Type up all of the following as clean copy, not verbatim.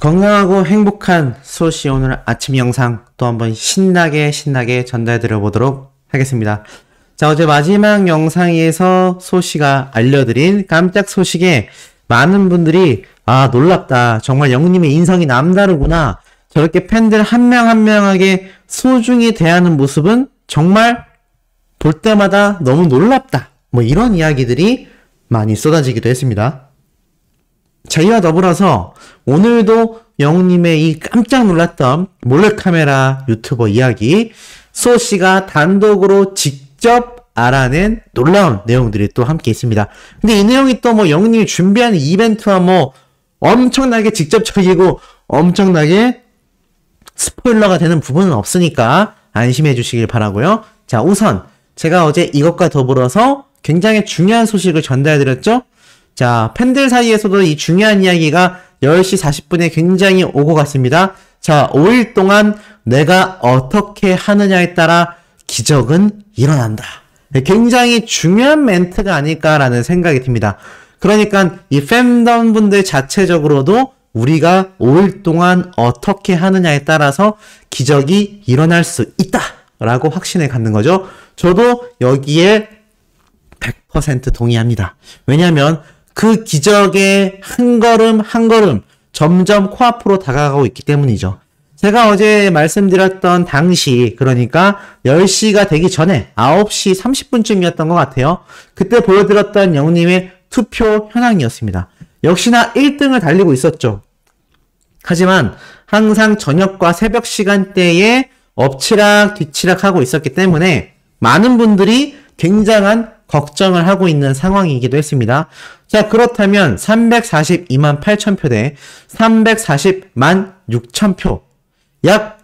건강하고 행복한 수호씨 오늘 아침 영상 또 한번 신나게 전달드려 보도록 하겠습니다. 자, 어제 마지막 영상에서 수호씨가 알려드린 깜짝 소식에 많은 분들이 놀랍다. 정말 영님의 인성이 남다르구나. 저렇게 팬들 한 명 한 명에게 소중히 대하는 모습은 정말 볼 때마다 너무 놀랍다. 뭐 이런 이야기들이 많이 쏟아지기도 했습니다. 자, 이와 더불어서 오늘도 영님의 이 깜짝 놀랐던 몰래카메라 유튜버 이야기 수호씨가 단독으로 직접 알아낸 놀라운 내용들이 또 함께 있습니다. 근데 이 내용이 또 뭐 영님이 준비하는 이벤트와 뭐 엄청나게 직접적이고 엄청나게 스포일러가 되는 부분은 없으니까 안심해 주시길 바라고요. 자, 우선 제가 어제 이것과 더불어서 굉장히 중요한 소식을 전달해드렸죠. 자, 팬들 사이에서도 이 중요한 이야기가 10시 40분에 굉장히 오고 갔습니다. 자, 5일 동안 내가 어떻게 하느냐에 따라 기적은 일어난다. 굉장히 중요한 멘트가 아닐까라는 생각이 듭니다. 그러니까 이 팬덤 분들 자체적으로도 우리가 5일 동안 어떻게 하느냐에 따라서 기적이 일어날 수 있다라고 확신을 갖는 거죠. 저도 여기에 100% 동의합니다. 왜냐하면 그 기적의 한 걸음 한 걸음 점점 코앞으로 다가가고 있기 때문이죠. 제가 어제 말씀드렸던 당시, 그러니까 10시가 되기 전에 9시 30분쯤이었던 것 같아요. 그때 보여드렸던 영님의 투표 현황이었습니다. 역시나 1등을 달리고 있었죠. 하지만 항상 저녁과 새벽 시간대에 엎치락 뒤치락 하고 있었기 때문에 많은 분들이 굉장한 걱정을 하고 있는 상황이기도 했습니다. 자, 그렇다면 342만 8천 표 대 340만 6천 표, 약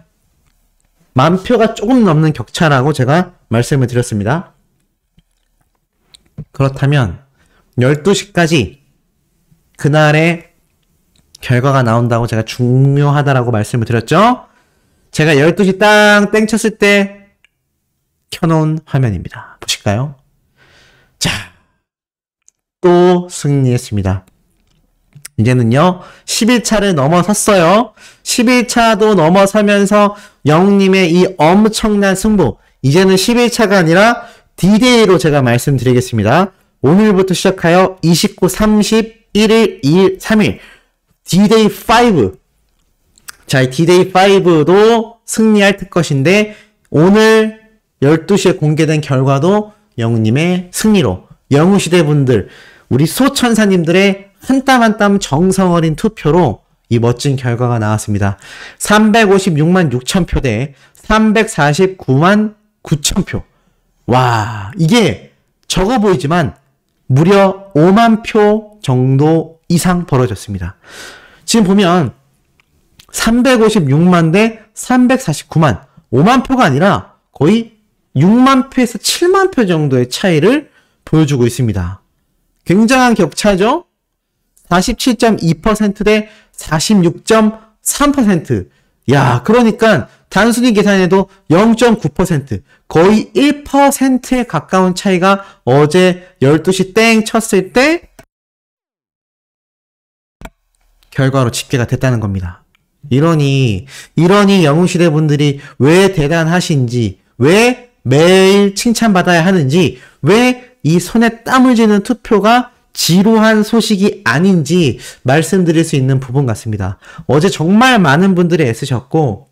10,000표가 조금 넘는 격차라고 제가 말씀을 드렸습니다. 그렇다면 12시까지 그날의 결과가 나온다고 제가 중요하다라고 말씀을 드렸죠. 제가 12시 땡 쳤을 때 켜놓은 화면입니다. 보실까요? 자, 또 승리했습니다. 이제는요 11차를 넘어섰어요. 11차도 넘어서면서 영님의 이 엄청난 승부, 이제는 11차가 아니라 D-Day로 제가 말씀드리겠습니다. 오늘부터 시작하여 29, 30, 1일, 2일, 3일 D-Day 5. 자, 이 D-Day 5도 승리할 것인데 오늘 12시에 공개된 결과도 영우님의 승리로 영우시대 분들, 우리 소천사님들의 한 땀 한 땀 정성 어린 투표로 이 멋진 결과가 나왔습니다. 356만 6천 표 대 349만 9천 표. 와, 이게 적어 보이지만 무려 5만 표 정도 이상 벌어졌습니다. 지금 보면 356만 대 349만, 5만 표가 아니라 거의 6만 표에서 7만 표 정도의 차이를 보여주고 있습니다. 굉장한 격차죠? 47.2% 대 46.3%. 야, 그러니까 단순히 계산해도 0.9%, 거의 1%에 가까운 차이가 어제 12시 땡 쳤을 때 결과로 집계가 됐다는 겁니다. 이러니 영웅시대 분들이 왜 대단하신지, 왜 매일 칭찬받아야 하는지, 왜 이 손에 땀을 쥐는 투표가 지루한 소식이 아닌지 말씀드릴 수 있는 부분 같습니다. 어제 정말 많은 분들이 애쓰셨고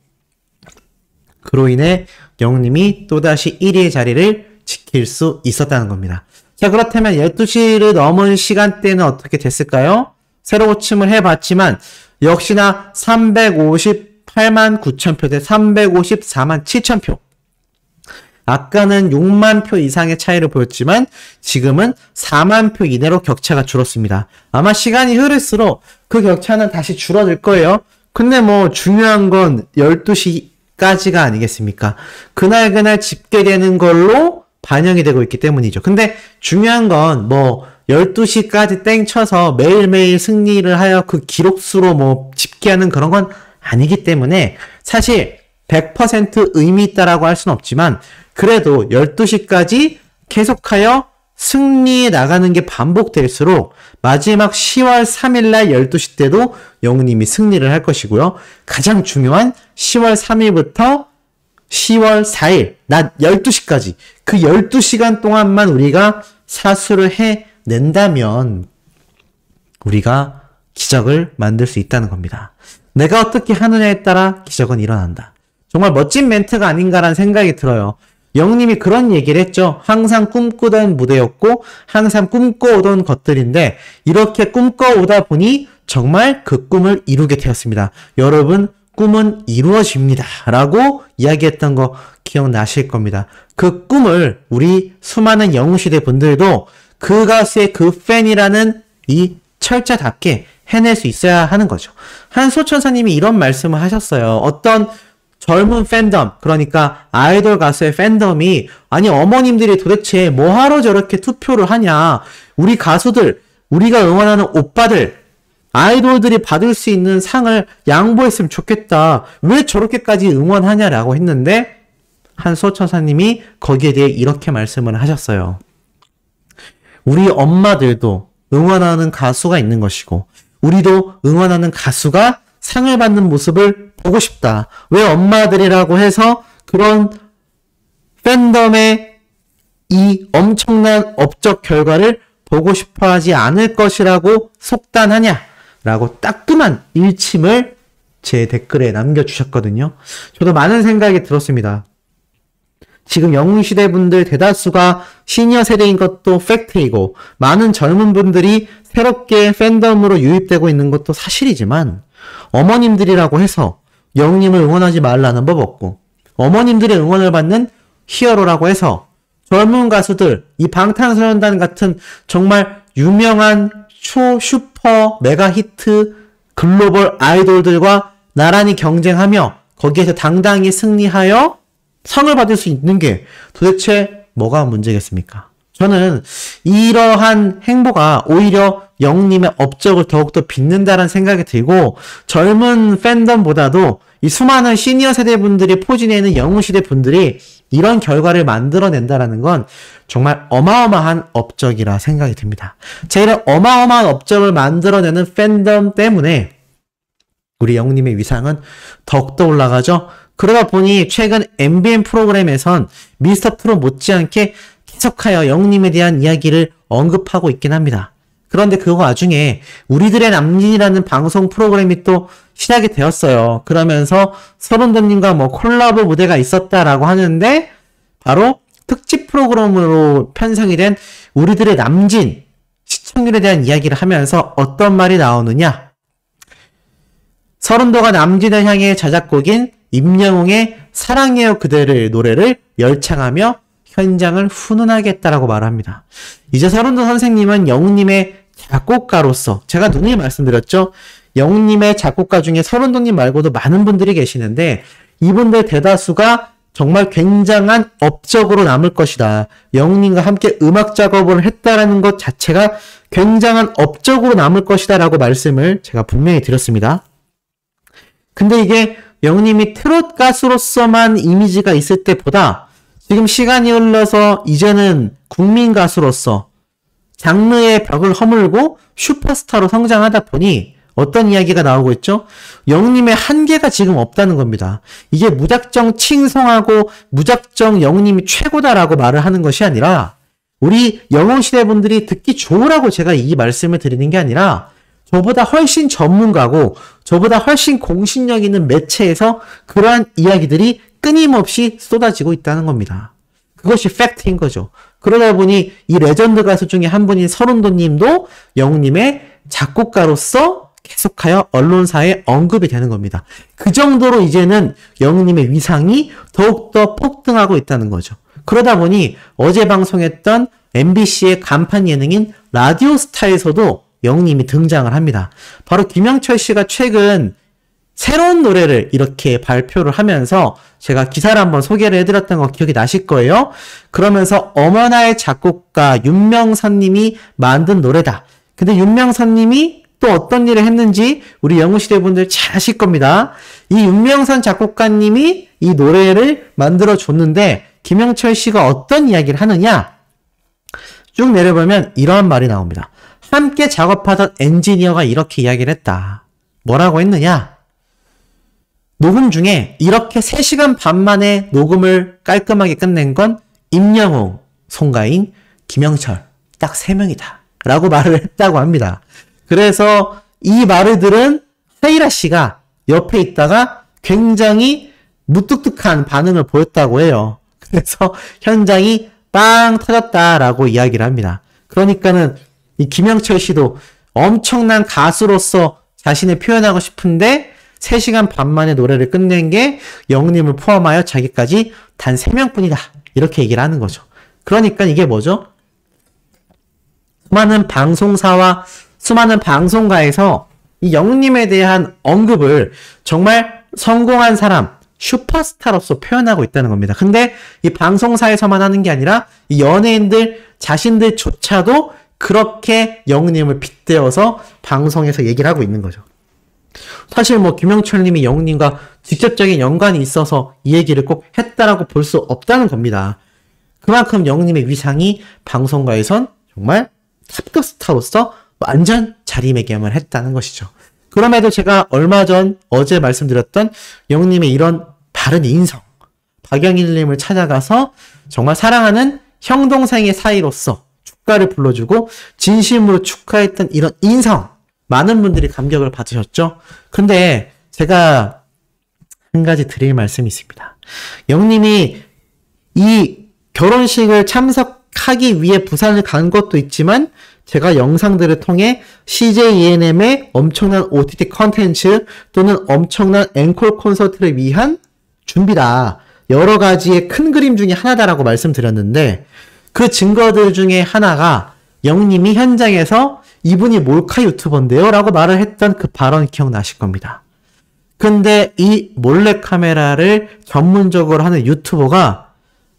그로 인해 영웅님이 또다시 1위의 자리를 지킬 수 있었다는 겁니다. 자, 그렇다면 12시를 넘은 시간대는 어떻게 됐을까요? 새로 고침을 해봤지만 역시나 358만 9천 표 대 354만 7천 표. 아까는 6만 표 이상의 차이를 보였지만 지금은 4만 표 이내로 격차가 줄었습니다. 아마 시간이 흐를수록 그 격차는 다시 줄어들 거예요. 근데 뭐 중요한 건 12시까지가 아니겠습니까? 그날 집계되는 걸로 반영이 되고 있기 때문이죠. 근데 중요한 건 뭐 12시까지 땡 쳐서 매일매일 승리를 하여 그 기록수로 뭐 집계하는 그런 건 아니기 때문에 사실 100% 의미 있다라고 할 수는 없지만 그래도 12시까지 계속하여 승리에 나가는 게 반복될수록 마지막 10월 3일 날 12시 때도 영웅님이 승리를 할 것이고요. 가장 중요한 10월 3일부터 10월 4일 낮 12시까지 그 12시간 동안만 우리가 사수를 해낸다면 우리가 기적을 만들 수 있다는 겁니다. 내가 어떻게 하느냐에 따라 기적은 일어난다. 정말 멋진 멘트가 아닌가라는 생각이 들어요. 영님이 그런 얘기를 했죠. 항상 꿈꾸던 무대였고 항상 꿈꿔오던 것들인데 이렇게 꿈꿔오다 보니 정말 그 꿈을 이루게 되었습니다. 여러분 꿈은 이루어집니다. 라고 이야기했던 거 기억나실 겁니다. 그 꿈을 우리 수많은 영웅시대 분들도 그 가수의 그 팬이라는 이 철자답게 해낼 수 있어야 하는 거죠. 한소천사님이 이런 말씀을 하셨어요. 어떤 젊은 팬덤, 그러니까 아이돌 가수의 팬덤이 아니 어머님들이 도대체 뭐하러 저렇게 투표를 하냐. 우리 가수들, 우리가 응원하는 오빠들, 아이돌들이 받을 수 있는 상을 양보했으면 좋겠다. 왜 저렇게까지 응원하냐라고 했는데 한소천사님이 거기에 대해 이렇게 말씀을 하셨어요. 우리 엄마들도 응원하는 가수가 있는 것이고 우리도 응원하는 가수가 상을 받는 모습을 보고 싶다. 왜 엄마들이라고 해서 그런 팬덤의 이 엄청난 업적 결과를 보고 싶어 하지 않을 것이라고 속단하냐? 라고 따끔한 일침을 제 댓글에 남겨주셨거든요. 저도 많은 생각이 들었습니다. 지금 영웅시대 분들 대다수가 시니어 세대인 것도 팩트이고 많은 젊은 분들이 새롭게 팬덤으로 유입되고 있는 것도 사실이지만 어머님들이라고 해서 영웅님을 응원하지 말라는 법 없고 어머님들의 응원을 받는 히어로라고 해서 젊은 가수들, 이 방탄소년단 같은 정말 유명한 슈퍼 메가 히트 글로벌 아이돌들과 나란히 경쟁하며 거기에서 당당히 승리하여 상을 받을 수 있는 게 도대체 뭐가 문제겠습니까? 저는 이러한 행보가 오히려 영웅님의 업적을 더욱더 빚는다는 생각이 들고 젊은 팬덤보다도 이 수많은 시니어 세대분들이 포진해있는 영웅시대 분들이 이런 결과를 만들어낸다는 건 정말 어마어마한 업적이라 생각이 듭니다. 자, 이런 어마어마한 업적을 만들어내는 팬덤 때문에 우리 영웅님의 위상은 더욱더 올라가죠. 그러다 보니 최근 MBN 프로그램에선 미스터트롯 못지않게 계속하여 영웅님에 대한 이야기를 언급하고 있긴 합니다. 그런데 그 와중에 우리들의 남진이라는 방송 프로그램이 또 시작이 되었어요. 그러면서 서른도님과 뭐 콜라보 무대가 있었다라고 하는데 바로 특집 프로그램으로 편성이 된 우리들의 남진 시청률에 대한 이야기를 하면서 어떤 말이 나오느냐. 서른도가 남진을 향해 자작곡인 임영웅의 사랑해요 그대를 노래를 열창하며 현장을 훈훈하게 했다라고 말합니다. 이제 서른도 선생님은 영웅님의 작곡가로서 제가 누누이 말씀드렸죠. 영웅님의 작곡가 중에 서른도님 말고도 많은 분들이 계시는데 이분들 대다수가 정말 굉장한 업적으로 남을 것이다. 영웅님과 함께 음악 작업을 했다라는 것 자체가 굉장한 업적으로 남을 것이다 라고 말씀을 제가 분명히 드렸습니다. 근데 이게 영웅님이 트롯 가수로서만 이미지가 있을 때보다 지금 시간이 흘러서 이제는 국민 가수로서 장르의 벽을 허물고 슈퍼스타로 성장하다 보니 어떤 이야기가 나오고 있죠? 영웅님의 한계가 지금 없다는 겁니다. 이게 무작정 칭송하고 무작정 영웅님이 최고다라고 말을 하는 것이 아니라 우리 영웅시대 분들이 듣기 좋으라고 제가 이 말씀을 드리는 게 아니라 저보다 훨씬 전문가고 저보다 훨씬 공신력 있는 매체에서 그러한 이야기들이 끊임없이 쏟아지고 있다는 겁니다. 그것이 팩트인 거죠. 그러다 보니 이 레전드 가수 중에 한 분인 서른도님도 영웅님의 작곡가로서 계속하여 언론사에 언급이 되는 겁니다. 그 정도로 이제는 영웅님의 위상이 더욱더 폭등하고 있다는 거죠. 그러다 보니 어제 방송했던 MBC의 간판 예능인 라디오스타에서도 영웅님이 등장을 합니다. 바로 김영철 씨가 최근 새로운 노래를 이렇게 발표를 하면서 제가 기사를 한번 소개를 해드렸던 거 기억이 나실 거예요. 그러면서 어머나의 작곡가 윤명선 님이 만든 노래다. 근데 윤명선 님이 또 어떤 일을 했는지 우리 영웅시대 분들 잘 아실 겁니다. 이 윤명선 작곡가님이 이 노래를 만들어줬는데 김영철 씨가 어떤 이야기를 하느냐. 쭉 내려보면 이러한 말이 나옵니다. 함께 작업하던 엔지니어가 이렇게 이야기를 했다. 뭐라고 했느냐? 녹음 중에 이렇게 3시간 반 만에 녹음을 깔끔하게 끝낸 건 임영웅, 송가인, 김영철 딱 3명이다. 라고 말을 했다고 합니다. 그래서 이 말을 들은 하이라 씨가 옆에 있다가 굉장히 무뚝뚝한 반응을 보였다고 해요. 그래서 현장이 빵 터졌다라고 이야기를 합니다. 그러니까는 이 김영철 씨도 엄청난 가수로서 자신을 표현하고 싶은데 3시간 반 만에 노래를 끝낸 게 영웅님을 포함하여 자기까지 단 3명뿐이다. 이렇게 얘기를 하는 거죠. 그러니까 이게 뭐죠? 수많은 방송사와 수많은 방송가에서 이 영웅님에 대한 언급을 정말 성공한 사람, 슈퍼스타로서 표현하고 있다는 겁니다. 근데 이 방송사에서만 하는 게 아니라 이 연예인들 자신들조차도 그렇게 영웅님을 빗대어서 방송에서 얘기를 하고 있는 거죠. 사실 뭐 김영철님이 영웅님과 직접적인 연관이 있어서 이 얘기를 꼭 했다라고 볼 수 없다는 겁니다. 그만큼 영웅님의 위상이 방송가에선 정말 탑급 스타로서 완전 자리매김을 했다는 것이죠. 그럼에도 제가 얼마 전 어제 말씀드렸던 영웅님의 이런 바른 인성, 박영일님을 찾아가서 정말 사랑하는 형 동생의 사이로서 축가를 불러주고 진심으로 축하했던 이런 인성, 많은 분들이 감격을 받으셨죠. 근데 제가 한 가지 드릴 말씀이 있습니다. 영웅님이 이 결혼식을 참석하기 위해 부산을 간 것도 있지만 제가 영상들을 통해 CJ ENM의 엄청난 OTT 컨텐츠 또는 엄청난 앵콜 콘서트를 위한 준비다. 여러 가지의 큰 그림 중에 하나다라고 말씀드렸는데 그 증거들 중에 하나가 영님이 현장에서 이분이 몰카 유튜버인데요 라고 말을 했던 그 발언 기억나실 겁니다. 근데 이 몰래카메라를 전문적으로 하는 유튜버가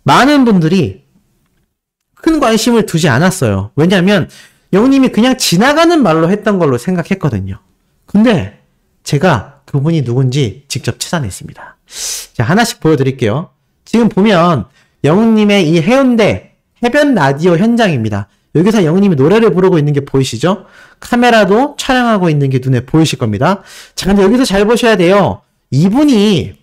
많은 분들이 큰 관심을 두지 않았어요. 왜냐하면 영님이 그냥 지나가는 말로 했던 걸로 생각했거든요. 근데 제가 그분이 누군지 직접 찾아냈습니다. 자, 하나씩 보여드릴게요. 지금 보면 영웅님의 이 해운대 해변 라디오 현장입니다. 여기서 영웅님이 노래를 부르고 있는 게 보이시죠? 카메라도 촬영하고 있는 게 눈에 보이실 겁니다. 자, 근데 여기서 잘 보셔야 돼요. 이분이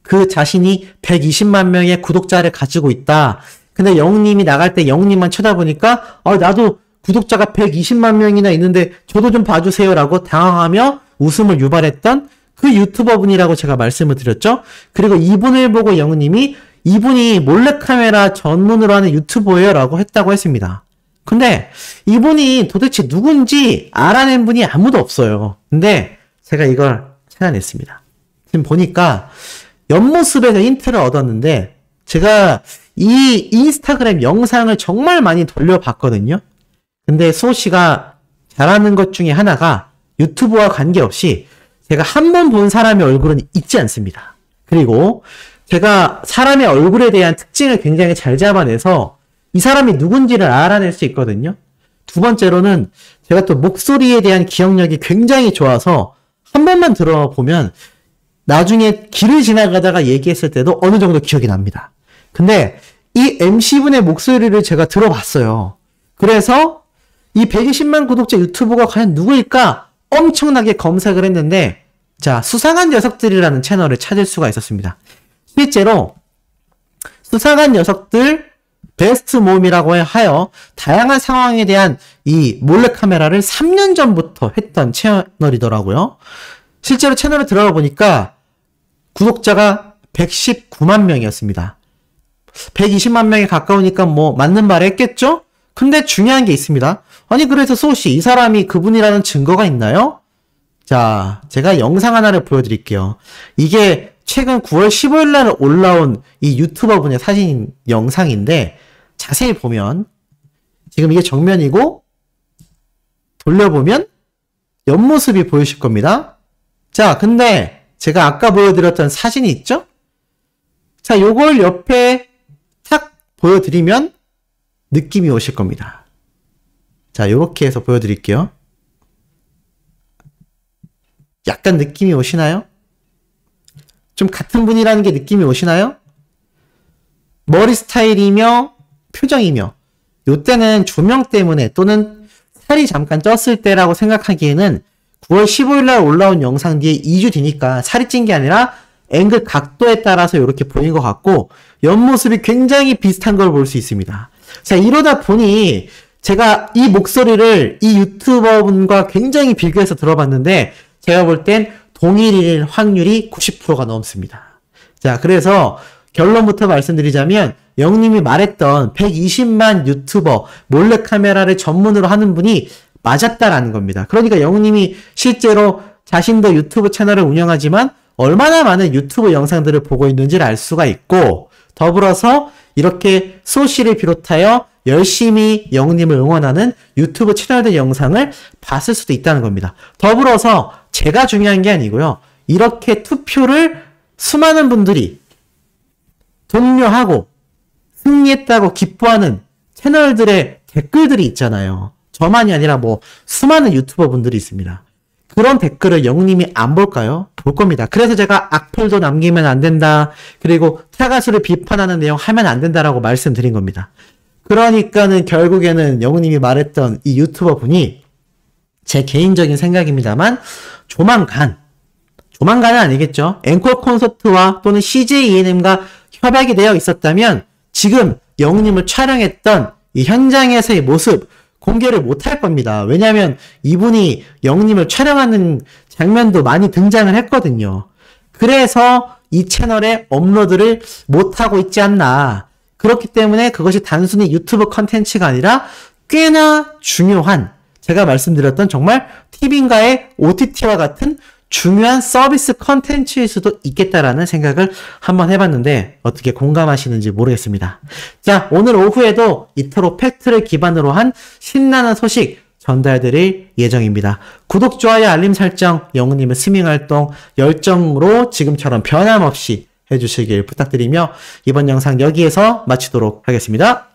그 자신이 120만 명의 구독자를 가지고 있다. 근데 영웅님이 나갈 때 영웅님만 쳐다보니까 나도 구독자가 120만 명이나 있는데 저도 좀 봐주세요 라고 당황하며 웃음을 유발했던 그 유튜버분이라고 제가 말씀을 드렸죠. 그리고 이분을 보고 영웅님이 이분이 몰래카메라 전문으로 하는 유튜버예요 라고 했다고 했습니다. 근데 이분이 도대체 누군지 알아낸 분이 아무도 없어요. 근데 제가 이걸 찾아냈습니다. 지금 보니까 옆모습에서 힌트를 얻었는데 제가 이 인스타그램 영상을 정말 많이 돌려봤거든요. 근데 수호 씨가 잘하는 것 중에 하나가 유튜브와 관계없이 제가 한 번 본 사람의 얼굴은 잊지 않습니다. 그리고 제가 사람의 얼굴에 대한 특징을 굉장히 잘 잡아내서 이 사람이 누군지를 알아낼 수 있거든요. 두 번째로는 제가 또 목소리에 대한 기억력이 굉장히 좋아서 한 번만 들어보면 나중에 길을 지나가다가 얘기했을 때도 어느 정도 기억이 납니다. 근데 이 MC분의 목소리를 제가 들어봤어요. 그래서 이 120만 구독자 유튜버가 과연 누구일까 엄청나게 검색을 했는데 자, 수상한 녀석들이라는 채널을 찾을 수가 있었습니다. 실제로 수상한 녀석들 베스트 모음이라고 하여 다양한 상황에 대한 이 몰래카메라를 3년 전부터 했던 채널이더라고요. 실제로 채널에 들어가 보니까 구독자가 119만 명이었습니다. 120만 명에 가까우니까 뭐 맞는 말을 했겠죠? 근데 중요한 게 있습니다. 아니 그래서 소씨 이 사람이 그분이라는 증거가 있나요? 자, 제가 영상 하나를 보여드릴게요. 이게 최근 9월 15일 날 올라온 이 유튜버 분의 사진 영상인데 자세히 보면 지금 이게 정면이고 돌려보면 옆모습이 보이실 겁니다. 자, 근데 제가 아까 보여드렸던 사진이 있죠? 자, 요걸 옆에 탁 보여드리면 느낌이 오실 겁니다. 자, 요렇게 해서 보여드릴게요. 약간 느낌이 오시나요? 좀 같은 분이라는 게 느낌이 오시나요? 머리 스타일이며 표정이며 요때는 조명 때문에 또는 살이 잠깐 쪘을 때라고 생각하기에는 9월 15일 날 올라온 영상 뒤에 2주 뒤니까 살이 찐 게 아니라 앵글 각도에 따라서 이렇게 보인 것 같고 옆모습이 굉장히 비슷한 걸 볼 수 있습니다. 자, 이러다 보니 제가 이 목소리를 이 유튜버분과 굉장히 비교해서 들어봤는데 제가 볼 땐 동일일 확률이 90%가 넘습니다. 자, 그래서 결론부터 말씀드리자면 영님이 말했던 120만 유튜버 몰래카메라를 전문으로 하는 분이 맞았다라는 겁니다. 그러니까 영님이 실제로 자신도 유튜브 채널을 운영하지만 얼마나 많은 유튜브 영상들을 보고 있는지를 알 수가 있고 더불어서 이렇게 소시를 비롯하여 열심히 영님을 응원하는 유튜브 채널들 영상을 봤을 수도 있다는 겁니다. 더불어서 제가 중요한 게 아니고요. 이렇게 투표를 수많은 분들이 독려하고 승리했다고 기뻐하는 채널들의 댓글들이 있잖아요. 저만이 아니라 뭐 수많은 유튜버 분들이 있습니다. 그런 댓글을 영님이 안 볼까요? 볼 겁니다. 그래서 제가 악플도 남기면 안 된다. 그리고 타가수를 비판하는 내용 하면 안 된다라고 말씀드린 겁니다. 그러니까는 결국에는 영님이 말했던 이 유튜버 분이 제 개인적인 생각입니다만 조만간은 아니겠죠. 앵콜 콘서트와 또는 CJ ENM과 협약이 되어 있었다면 지금 영님을 촬영했던 이 현장에서의 모습 공개를 못할 겁니다. 왜냐하면 이분이 영님을 촬영하는 장면도 많이 등장을 했거든요. 그래서 이 채널에 업로드를 못하고 있지 않나. 그렇기 때문에 그것이 단순히 유튜브 컨텐츠가 아니라 꽤나 중요한 제가 말씀드렸던 정말 TV인가의 OTT와 같은 중요한 서비스 컨텐츠일 수도 있겠다라는 생각을 한번 해봤는데 어떻게 공감하시는지 모르겠습니다. 자, 오늘 오후에도 이토록 팩트를 기반으로 한 신나는 소식 전달드릴 예정입니다. 구독, 좋아요, 알림 설정, 영우님의 스밍활동 열정으로 지금처럼 변함없이 해주시길 부탁드리며 이번 영상 여기에서 마치도록 하겠습니다.